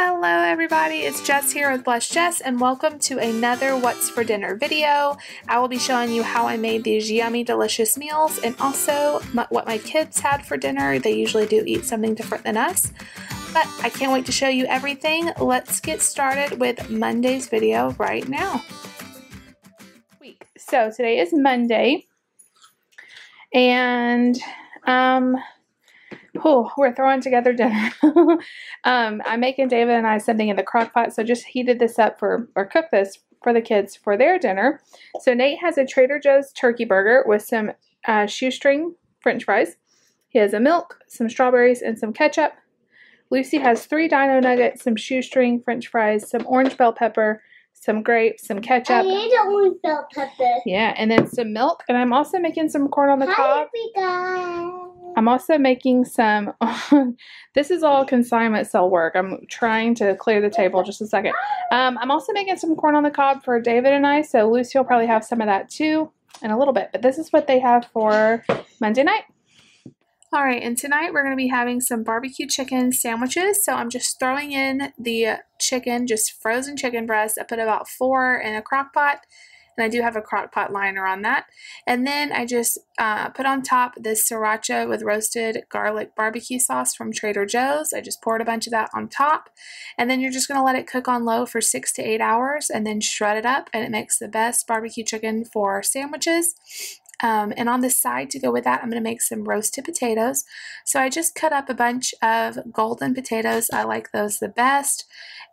Hello everybody, it's Jess here with Bless Jess and welcome to another What's for Dinner video. I will be showing you how I made these yummy delicious meals and also what my kids had for dinner. They usually do eat something different than us, but I can't wait to show you everything. Let's get started with Monday's video right now. So today is Monday and we're throwing together dinner. I'm making David and I something in the crock pot, so just heated this up or cooked this for the kids for their dinner. So Nate has a Trader Joe's turkey burger with some shoestring french fries. He has a milk, some strawberries, and some ketchup. Lucy has 3 dino nuggets, some shoestring french fries, some orange bell pepper, some grapes, some ketchup. I need an orange bell pepper. Yeah, and then some milk. And I'm also making some corn on the cob. I'm also making some, this is all consignment sale work. I'm trying to clear the table just a second. I'm also making some corn on the cob for David and I, so Lucy will probably have some of that too in a little bit. But this is what they have for Monday night. All right, and tonight we're going to be having some barbecue chicken sandwiches. So I'm just throwing in the chicken, just frozen chicken breast. I put about 4 in a crock pot. And I do have a crock pot liner on that. And then I just put on top this sriracha with roasted garlic barbecue sauce from Trader Joe's. I just poured a bunch of that on top. And then you're just going to let it cook on low for 6 to 8 hours and then shred it up. And it makes the best barbecue chicken for sandwiches. And on the side to go with that, I'm going to make some roasted potatoes. So I just cut up a bunch of golden potatoes. I like those the best.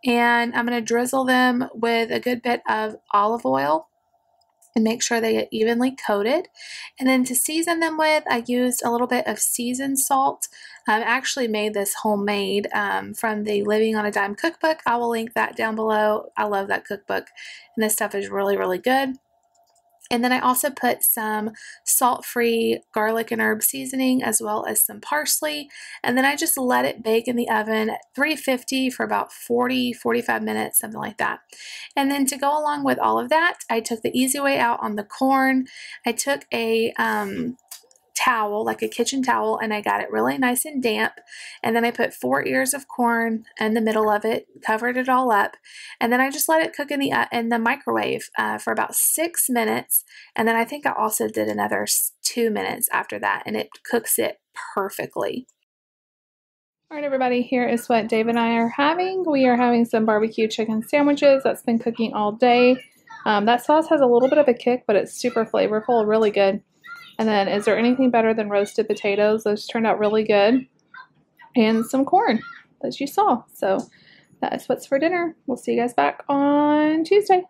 And I'm going to drizzle them with a good bit of olive oil and make sure they get evenly coated. And then to season them with, I used a little bit of seasoned salt. I actually made this homemade from the Living on a Dime cookbook. I will link that down below. I love that cookbook, and this stuff is really, really good. And then I also put some salt-free garlic and herb seasoning as well as some parsley. And then I just let it bake in the oven at 350 for about 40-45 minutes, something like that. And then to go along with all of that, I took the easy way out on the corn. I took a towel, like a kitchen towel, and I got it really nice and damp. And then I put 4 ears of corn in the middle of it, covered it all up, and then I just let it cook in the microwave for about 6 minutes. And then I think I also did another 2 minutes after that, and it cooks it perfectly. All right, everybody, here is what Dave and I are having. We are having some barbecue chicken sandwiches. That's been cooking all day. That sauce has a little bit of a kick, but it's super flavorful, really good. And then, is there anything better than roasted potatoes? Those turned out really good. And some corn, as you saw. So, that is what's for dinner. We'll see you guys back on Tuesday.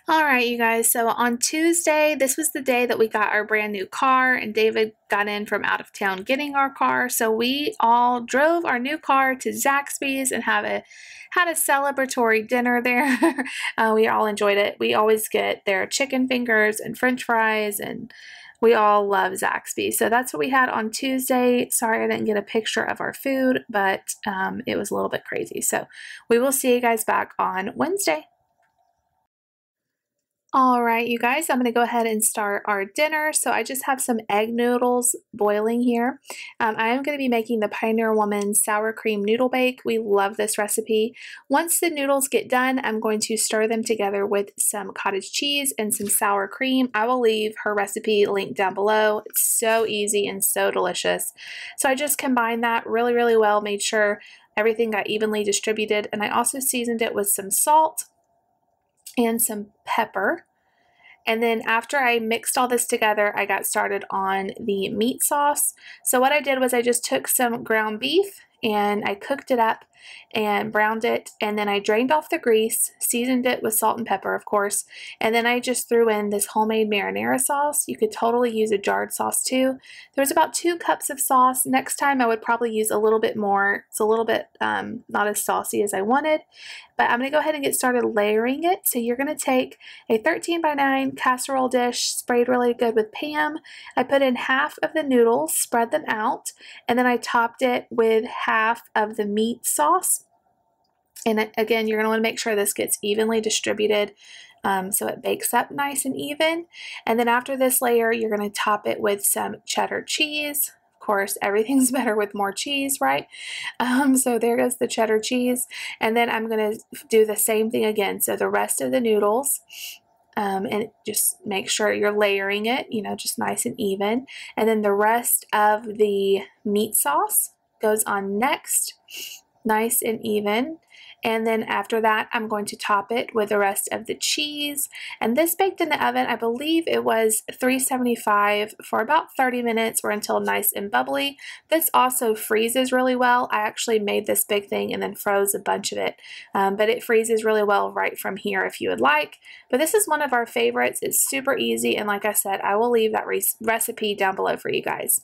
All right, you guys. So, on Tuesday, this was the day that we got our brand new car. And David got in from out of town getting our car. So, we all drove our new car to Zaxby's and had a celebratory dinner there. We all enjoyed it. We always get their chicken fingers and french fries, and we all love Zaxby's. So that's what we had on Tuesday. Sorry I didn't get a picture of our food, but it was a little bit crazy. So we will see you guys back on Wednesday. All right, you guys, I'm going to go ahead and start our dinner. So I just have some egg noodles boiling here. I am going to be making the Pioneer Woman sour cream noodle bake. We love this recipe. Once the noodles get done, I'm going to stir them together with some cottage cheese and some sour cream. I will leave her recipe linked down below. It's so easy and so delicious. So I just combined that really, really well, made sure everything got evenly distributed, and I also seasoned it with some salt and some pepper. And then after I mixed all this together, I got started on the meat sauce. So what I did was I just took some ground beef and I cooked it up and browned it, and then I drained off the grease, seasoned it with salt and pepper, of course, and then I just threw in this homemade marinara sauce. You could totally use a jarred sauce too. There was about 2 cups of sauce. Next time I would probably use a little bit more. It's a little bit not as saucy as I wanted, but I'm going to go ahead and get started layering it. So you're going to take a 13x9 casserole dish sprayed really good with Pam. I put in half of the noodles, spread them out, and then I topped it with half of the meat sauce. And again, you're going to want to make sure this gets evenly distributed so it bakes up nice and even. And then after this layer, you're going to top it with some cheddar cheese. Of course, everything's better with more cheese, right? So there goes the cheddar cheese. And then I'm going to do the same thing again. So the rest of the noodles, and just make sure you're layering it, you know, just nice and even. And then the rest of the meat sauce goes on next, nice and even. And then after that, I'm going to top it with the rest of the cheese. And this baked in the oven, I believe it was 375 for about 30 minutes or until nice and bubbly. This also freezes really well. I actually made this big thing and then froze a bunch of it. But it freezes really well right from here if you would like. But this is one of our favorites. It's super easy. And like I said, I will leave that recipe down below for you guys.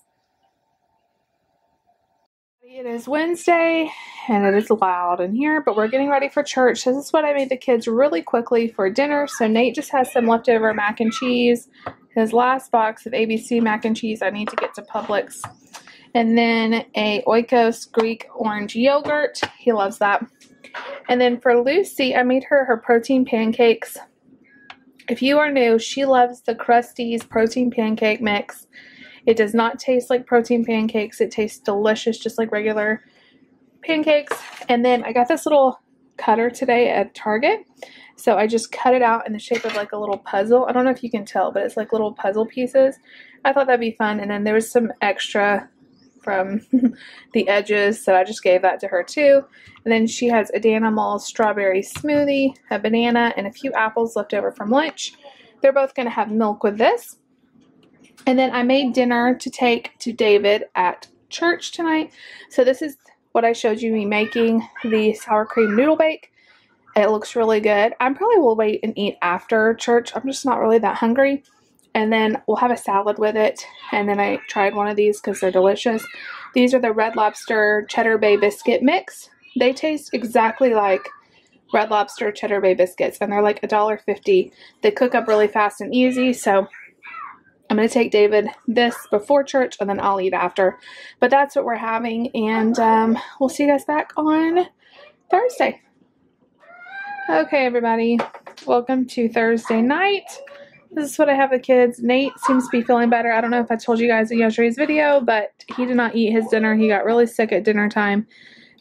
It is Wednesday and it is loud in here, but we're getting ready for church. This is what I made the kids really quickly for dinner. So Nate just has some leftover mac and cheese. His last box of ABC mac and cheese I need to get to Publix. And then a Oikos Greek orange yogurt. He loves that. And then for Lucy, I made her protein pancakes. If you are new, she loves the Krusteaz protein pancake mix. It does not taste like protein pancakes. It tastes delicious, just like regular pancakes. And then I got this little cutter today at Target. So I just cut it out in the shape of like a little puzzle. I don't know if you can tell, but it's like little puzzle pieces. I thought that'd be fun. And then there was some extra from the edges, so I just gave that to her too. And then she has a Danimal strawberry smoothie, a banana, and a few apples left over from lunch. They're both going to have milk with this. And then I made dinner to take to David at church tonight. So this is what I showed you me making, the sour cream noodle bake. It looks really good. I probably will wait and eat after church. I'm just not really that hungry. And then we'll have a salad with it. And then I tried one of these because they're delicious. These are the Red Lobster Cheddar Bay Biscuit Mix. They taste exactly like Red Lobster Cheddar Bay Biscuits. And they're like $1.50. They cook up really fast and easy. So I'm going to take David this before church and then I'll eat after. But that's what we're having. And we'll see you guys back on Thursday. Okay, everybody. Welcome to Thursday night. This is what I have the kids. Nate seems to be feeling better. I don't know if I told you guys in yesterday's video, but he did not eat his dinner. He got really sick at dinner time.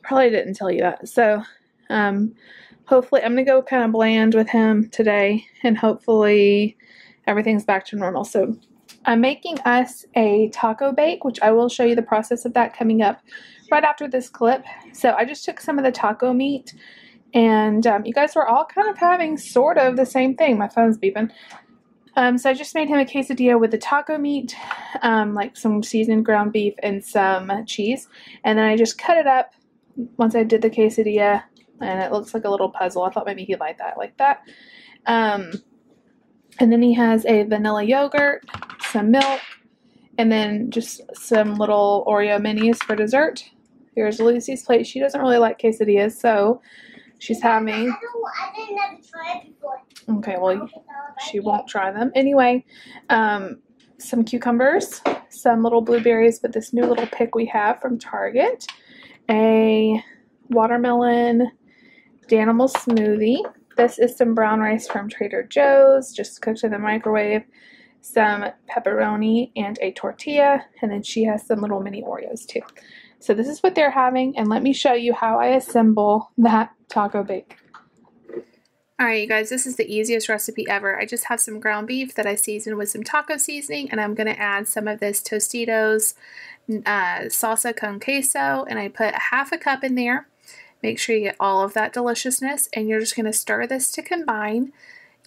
Probably didn't tell you that. So hopefully I'm going to go kind of bland with him today. And hopefully everything's back to normal. So I'm making us a taco bake, which I will show you the process of that coming up right after this clip. So I just took some of the taco meat, and you guys were all kind of having sort of the same thing. My phone's beeping. So I just made him a quesadilla with the taco meat, like some seasoned ground beef and some cheese. And then I just cut it up once I did the quesadilla, and it looks like a little puzzle. I thought maybe he'd like that. And then he has a vanilla yogurt, some milk, and then just some little Oreo minis for dessert. Here's Lucy's plate. She doesn't really like quesadillas, so she's having... I didn't never try it before. Okay, well, she won't try them. Anyway, some cucumbers, some little blueberries with this new little pick we have from Target, a watermelon Danimal smoothie. This is some brown rice from Trader Joe's, just cooked in the microwave, some pepperoni, and a tortilla, and then she has some little mini Oreos too. So this is what they're having, and let me show you how I assemble that taco bake. Alright, you guys, this is the easiest recipe ever. I just have some ground beef that I seasoned with some taco seasoning, and I'm going to add some of this Tostitos salsa con queso, and I put half a cup in there. Make sure you get all of that deliciousness, and you're just going to stir this to combine.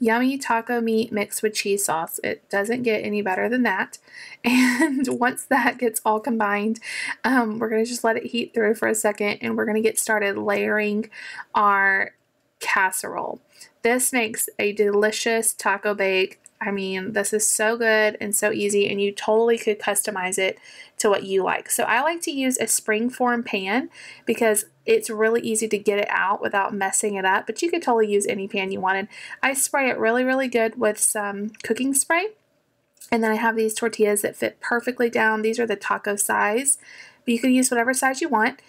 Yummy taco meat mixed with cheese sauce. It doesn't get any better than that. And once that gets all combined, we're going to just let it heat through for a second, and we're going to get started layering our casserole. This makes a delicious taco bake. I mean, this is so good and so easy, and you totally could customize it to what you like. So I like to use a springform pan because it's really easy to get it out without messing it up, but you could totally use any pan you wanted. I spray it really, really good with some cooking spray, and then I have these tortillas that fit perfectly down. These are the taco size, but you can use whatever size you want.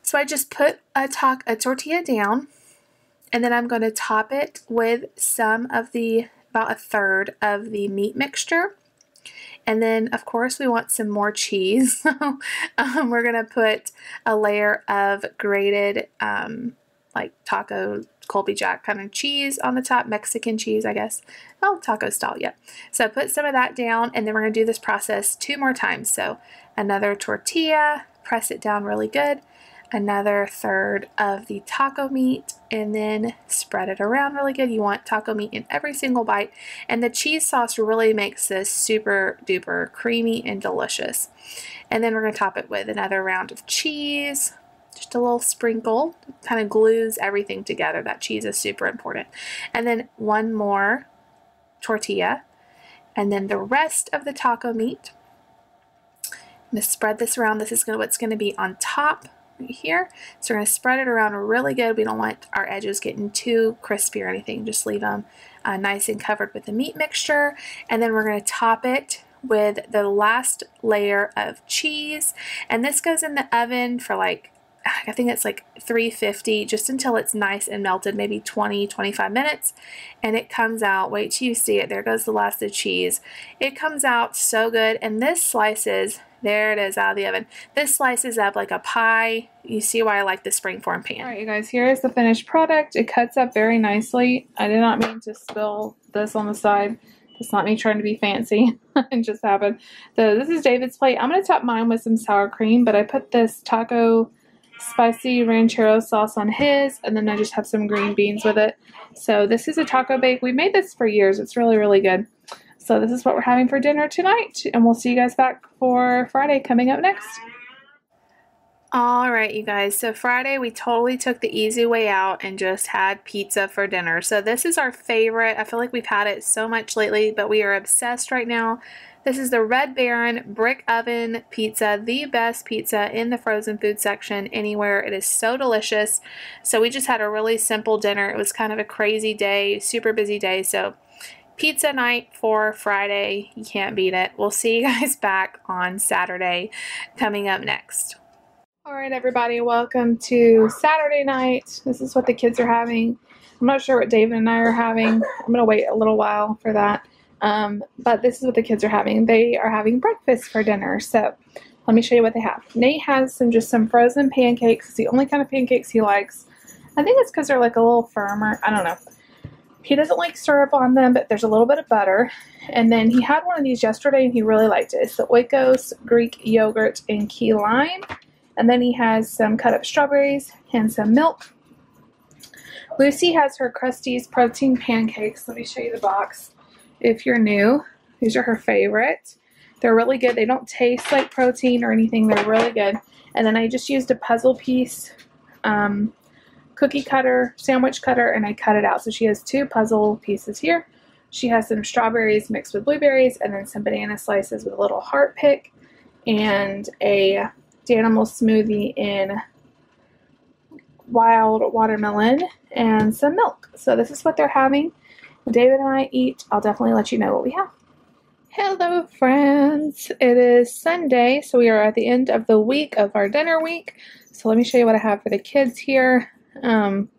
So I just put a tortilla down, and then I'm going to top it with some of the about a third of the meat mixture. And then, of course, we want some more cheese. So we're going to put a layer of grated, like taco Colby Jack kind of cheese on the top, Mexican cheese, I guess. Oh, taco style, yeah. So put some of that down, and then we're going to do this process 2 more times. So another tortilla, press it down really good. Another third of the taco meat, and then spread it around really good. You want taco meat in every single bite, and the cheese sauce really makes this super duper creamy and delicious. And then we're going to top it with another round of cheese, just a little sprinkle, kind of glues everything together. That cheese is super important. And then one more tortilla, and then the rest of the taco meat. I'm going to spread this around. This is what's going to be on top right here. So we're going to spread it around really good. We don't want our edges getting too crispy or anything. Just leave them nice and covered with the meat mixture. And then we're going to top it with the last layer of cheese. And this goes in the oven for like, I think it's like 350, just until it's nice and melted, maybe 20-25 minutes. And it comes out, wait till you see it. There goes the last of the cheese. It comes out so good. And this slices, there it is out of the oven. This slices up like a pie. You see why I like the springform pan. All right, you guys, here is the finished product. It cuts up very nicely. I did not mean to spill this on the side. It's not me trying to be fancy. It just happened. So this is David's plate. I'm going to top mine with some sour cream, but I put this taco spicy ranchero sauce on his, and then I just have some green beans with it. So this is a taco bake. We made this for years. It's really, really good. So this is what we're having for dinner tonight, and we'll see you guys back for Friday coming up next. All right, you guys, so Friday we totally took the easy way out and just had pizza for dinner. So this is our favorite. I feel like we've had it so much lately, but we are obsessed right now. This is the Red Baron brick oven pizza, the best pizza in the frozen food section anywhere. It is so delicious. So we just had a really simple dinner. It was kind of a crazy day, super busy day. So pizza night for Friday, you can't beat it. We'll see you guys back on Saturday coming up next. All right, everybody, welcome to Saturday night. This is what the kids are having. I'm not sure what David and I are having. I'm going to wait a little while for that. But this is what the kids are having. They are having breakfast for dinner. So let me show you what they have. Nate has just some frozen pancakes. It's the only kind of pancakes he likes. I think it's because they're like a little firmer. I don't know. He doesn't like syrup on them, but there's a little bit of butter. And then he had one of these yesterday and he really liked it. It's the Oikos Greek yogurt and key lime. And then he has some cut up strawberries and some milk. Lucy has her Krusteaz protein pancakes. Let me show you the box. If you're new, these are her favorite. They're really good. They don't taste like protein or anything. They're really good. And then I just used a puzzle piece cookie cutter, sandwich cutter, and I cut it out. So she has 2 puzzle pieces here. She has some strawberries mixed with blueberries, and then some banana slices with a little heart pick, and a Danimal smoothie in wild watermelon and some milk. So this is what they're having. When David and I eat, I'll definitely let you know what we have. Hello, friends. It is Sunday, so we are at the end of the week of our dinner week. So let me show you what I have for the kids here. Kind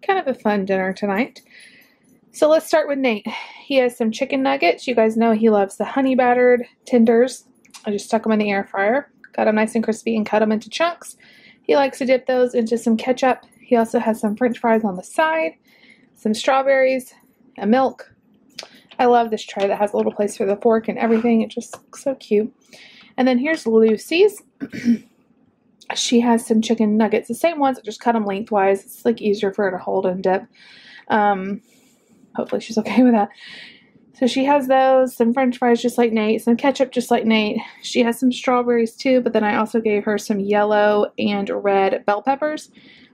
of a fun dinner tonight. So let's start with Nate. He has some chicken nuggets. You guys know he loves the honey battered tenders. I just stuck them in the air fryer. Got them nice and crispy and cut them into chunks. He likes to dip those into some ketchup. He also has some french fries on the side, some strawberries, and milk. I love this tray that has a little place for the fork and everything. It just looks so cute. And then here's Lucy's. She has some chicken nuggets, the same ones, just cut them lengthwise. It's like easier for her to hold and dip. Hopefully she's okay with that. So she has those, some french fries just like Nate, some ketchup just like Nate. She has some strawberries too, but then I also gave her some yellow and red bell peppers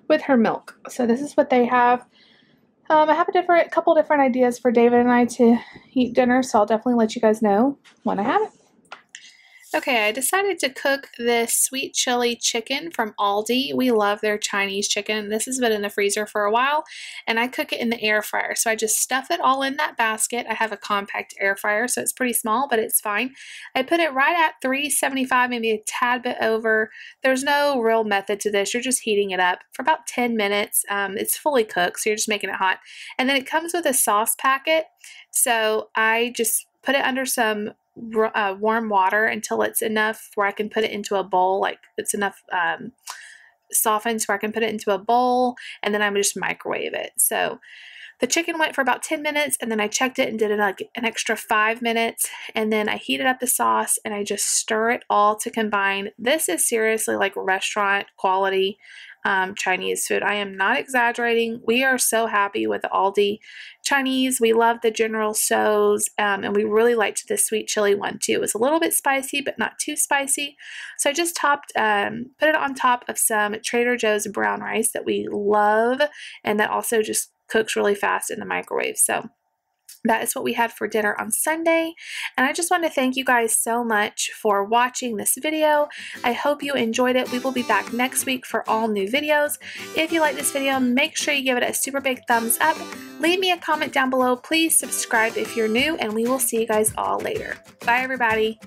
with her milk. So this is what they have. I have a couple different ideas for David and I to eat dinner, so I'll definitely let you guys know when I have it. Okay, I decided to cook this sweet chili chicken from Aldi. We love their Chinese chicken. This has been in the freezer for a while, and I cook it in the air fryer. So I just stuff it all in that basket. I have a compact air fryer, so it's pretty small, but it's fine. I put it right at 375, maybe a tad bit over. There's no real method to this. You're just heating it up for about 10 minutes. It's fully cooked, so you're just making it hot. And then it comes with a sauce packet. So I just put it under some warm water until it's enough where I can put it into a bowl, like it's enough softened so I can put it into a bowl, and then I'm just microwave it. So the chicken went for about 10 minutes, and then I checked it and did an extra 5 minutes, and then I heated up the sauce, and I just stir it all to combine. This is seriously like restaurant quality Chinese food. I am not exaggerating. We are so happy with the Aldi Chinese. We love the General Tso's, and we really liked the sweet chili one too. It was a little bit spicy, but not too spicy. So I just put it on top of some Trader Joe's brown rice that we love, and that also just cooks really fast in the microwave. So that is what we had for dinner on Sunday, and I just want to thank you guys so much for watching this video. I hope you enjoyed it. We will be back next week for all new videos. If you like this video, make sure you give it a super big thumbs up. Leave me a comment down below. Please subscribe if you're new, and we will see you guys all later. Bye, everybody.